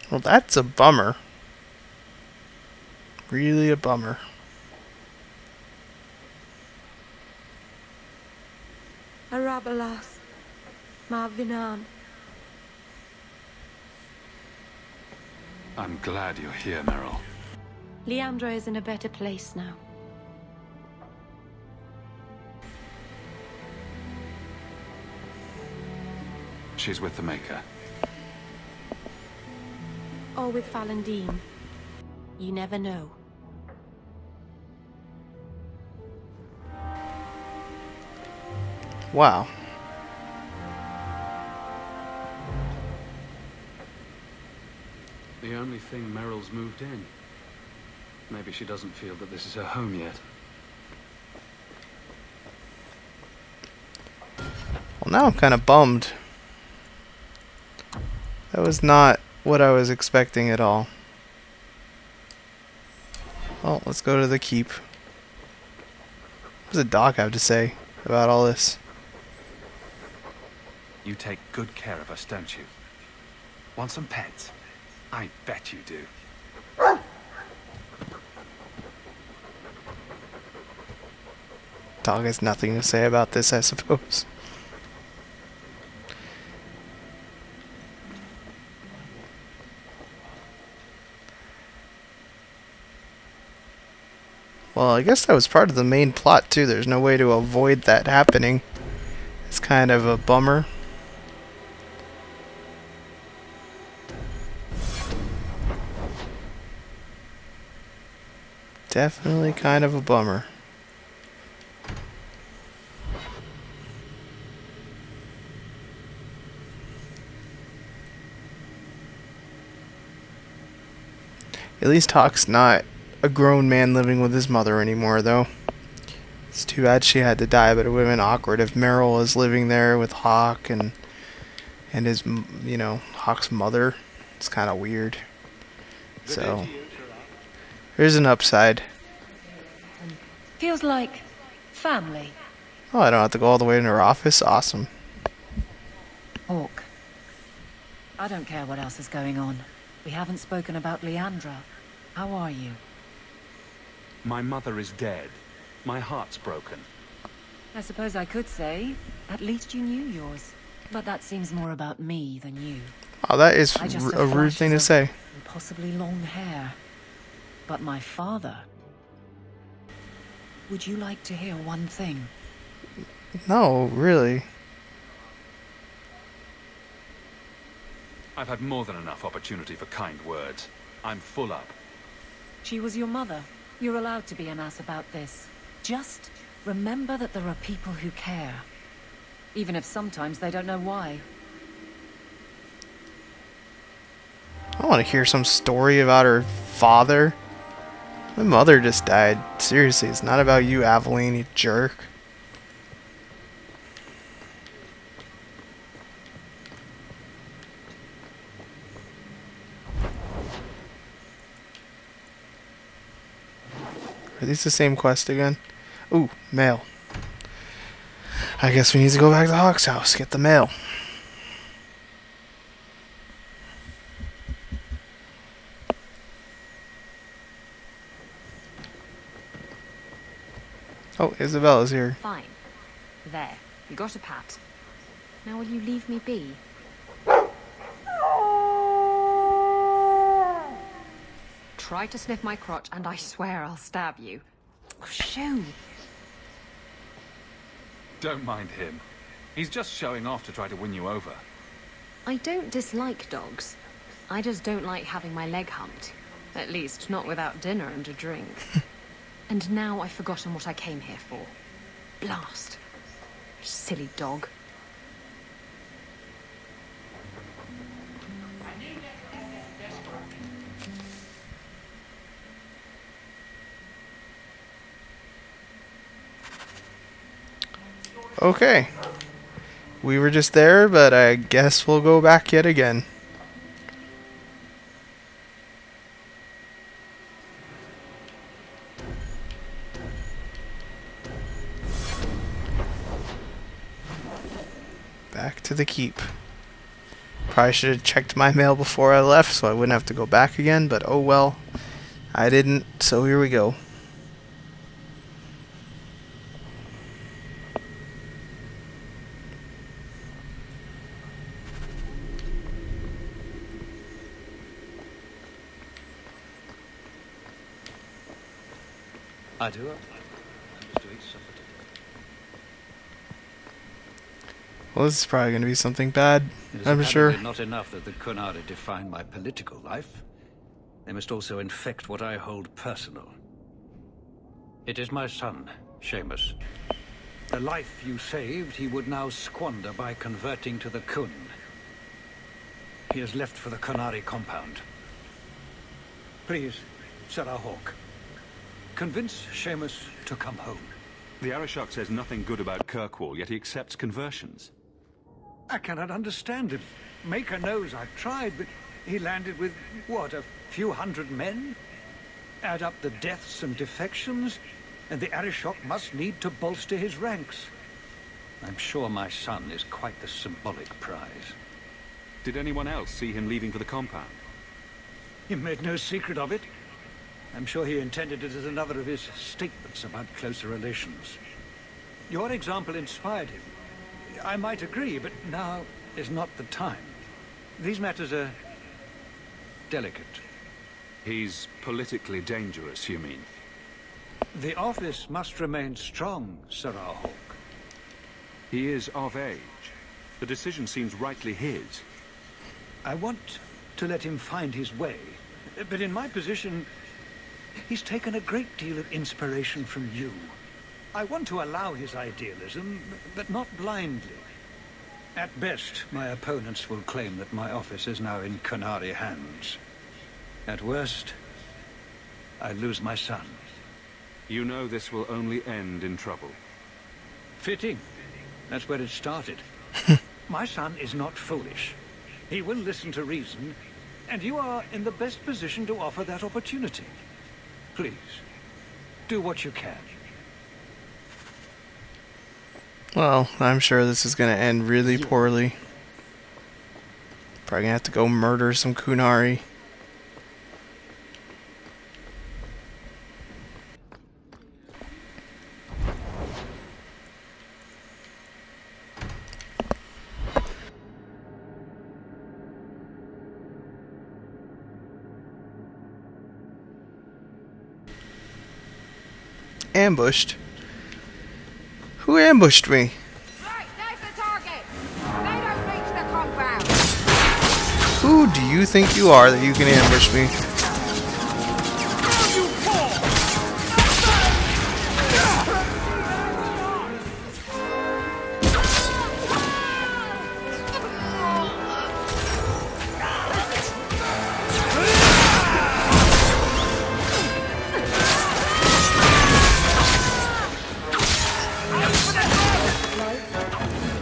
Well, that's a bummer. Really a bummer. Arabalas, Marvinan. I'm glad you're here, Merrill. Leandra is in a better place now. She's with the Maker. Or with Falandine. You never know. Wow. The only thing Merrill's moved in. Maybe she doesn't feel that this is her home yet. Well, now I'm kind of bummed. That was not what I was expecting at all. Well, let's go to the keep. What does the doc have to say about all this? You take good care of us, don't you? Want some pets? I bet you do. Dog has nothing to say about this, I suppose. Well, I guess that was part of the main plot too. There's no way to avoid that happening. It's kind of a bummer. Definitely kind of a bummer. At least Hawke's not a grown man living with his mother anymore, though. It's too bad she had to die, but it would have been awkward if Merrill was living there with Hawke and his, you know, Hawke's mother. It's kind of weird. So, here's an upside. Feels like family. Oh, I don't have to go all the way into her office. Awesome. Hawke. I don't care what else is going on. We haven't spoken about Leandra. How are you? My mother is dead. My heart's broken. I suppose I could say, at least you knew yours. But that seems more about me than you. Oh, that is I just a have rude thing to flashes say. of possibly long hair. But my father... Would you like to hear one thing? No, really. I've had more than enough opportunity for kind words. I'm full up. She was your mother. You're allowed to be an ass about this. Just remember that there are people who care. Even if sometimes they don't know why. I want to hear some story about her father. My mother just died. Seriously, it's not about you, Aveline, you jerk. Are these the same quest again? Ooh, mail. I guess we need to go back to Hawke's house, get the mail. Oh, Isabella's here. Fine. There. You got a pat. Now will you leave me be? Try to sniff my crotch and I swear I'll stab you. Oh, shoo! Don't mind him. He's just showing off to try to win you over. I don't dislike dogs. I just don't like having my leg humped. At least, not without dinner and a drink. And now I've forgotten what I came here for. Blast. Silly dog. Okay. We were just there, but I guess we'll go back yet again. Back to the keep. Probably should have checked my mail before I left so I wouldn't have to go back again, but oh well. I didn't, so here we go. I do. I'm just doing something. Well, this is probably going to be something bad, It is I'm sure. apparently not enough that the Kunari define my political life. They must also infect what I hold personal. It is my son, Seamus. The life you saved, he would now squander by converting to the Kun. He has left for the Kunari compound. Please, Sarah Hawke, convince Seamus to come home. The Arishok says nothing good about Kirkwall, yet he accepts conversions. I cannot understand him. Maker knows I've tried, but he landed with, what, a few hundred men? Add up the deaths and defections, and the Arishok must need to bolster his ranks. I'm sure my son is quite the symbolic prize. Did anyone else see him leaving for the compound? He made no secret of it. I'm sure he intended it as another of his statements about closer relations. Your example inspired him. I might agree, but now is not the time. These matters are delicate. He's politically dangerous, you mean? The office must remain strong, Sir Hawke. He is of age. The decision seems rightly his. I want to let him find his way, but in my position, he's taken a great deal of inspiration from you. I want to allow his idealism, but not blindly. At best, my opponents will claim that my office is now in Kunari hands. At worst, I lose my son. You know this will only end in trouble. Fitting. That's where it started. My son is not foolish. He will listen to reason, and you are in the best position to offer that opportunity. Please, do what you can. Well, I'm sure this is going to end really poorly. Probably going to have to go murder some Kunari. Ambushed? Who ambushed me? Right, there's the target. They don't reach the compound. Who do you think you are that you can ambush me?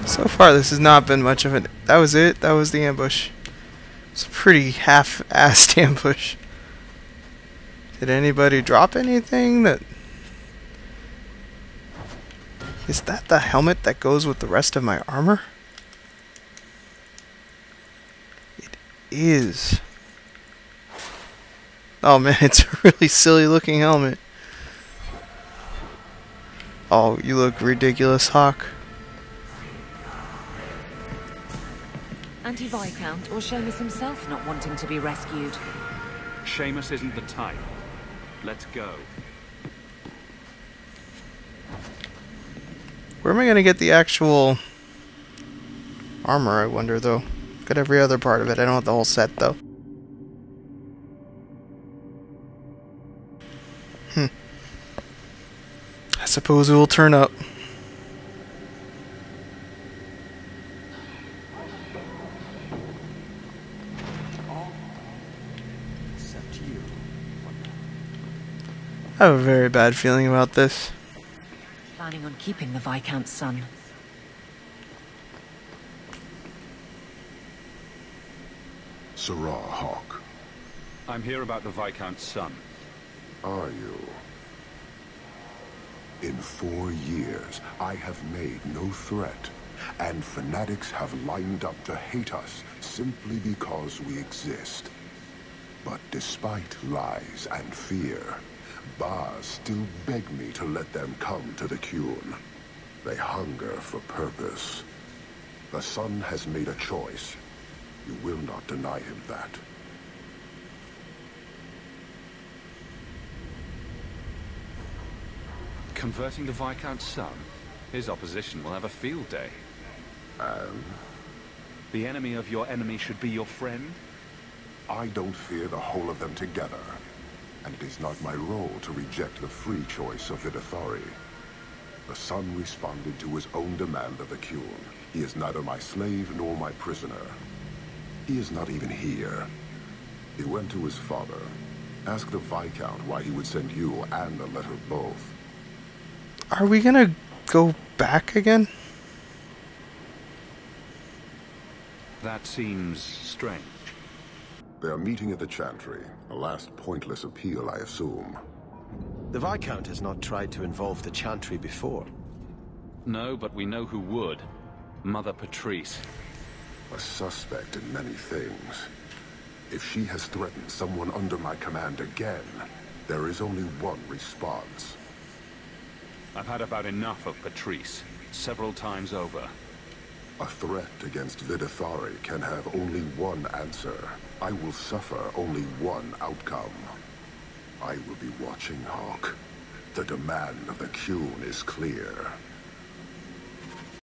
So far, this has not been much of an... That was it? That was the ambush. It's a pretty half-assed ambush. Did anybody drop anything that... Is that the helmet that goes with the rest of my armor? It is. Oh man, it's a really silly looking helmet. Oh, you look ridiculous, Hawke. Anti-Viscount or Seamus himself not wanting to be rescued? Seamus isn't the type. Let's go. Where am I going to get the actual armor, I wonder, though? Got every other part of it. I don't have the whole set, though. I suppose it will turn up. Except you. I have a very bad feeling about this. Planning on keeping the Viscount's son. Sarah Hawke, I'm here about the Viscount's son. are you? In 4 years, I have made no threat and fanatics have lined up to hate us simply because we exist. But despite lies and fear, Bars still beg me to let them come to the Qun. They hunger for purpose. The Sun has made a choice. You will not deny him that. Converting the Viscount's son? His opposition will have a field day. The enemy of your enemy should be your friend? I don't fear the whole of them together. And it is not my role to reject the free choice of Videthari. The Sun responded to his own demand of the Qun. He is neither my slave nor my prisoner. He is not even here. He went to his father. Ask the Viscount why he would send you and the letter both. Are we gonna go back again? That seems strange. They are meeting at the Chantry. A last pointless appeal, I assume. The Viscount has not tried to involve the Chantry before. No, but we know who would. Mother Patrice. A suspect in many things. If she has threatened someone under my command again, there is only one response. I've had about enough of Patrice, several times over. A threat against Videthari can have only one answer. I will suffer only one outcome. I will be watching, Hawke. The demand of the Qun is clear.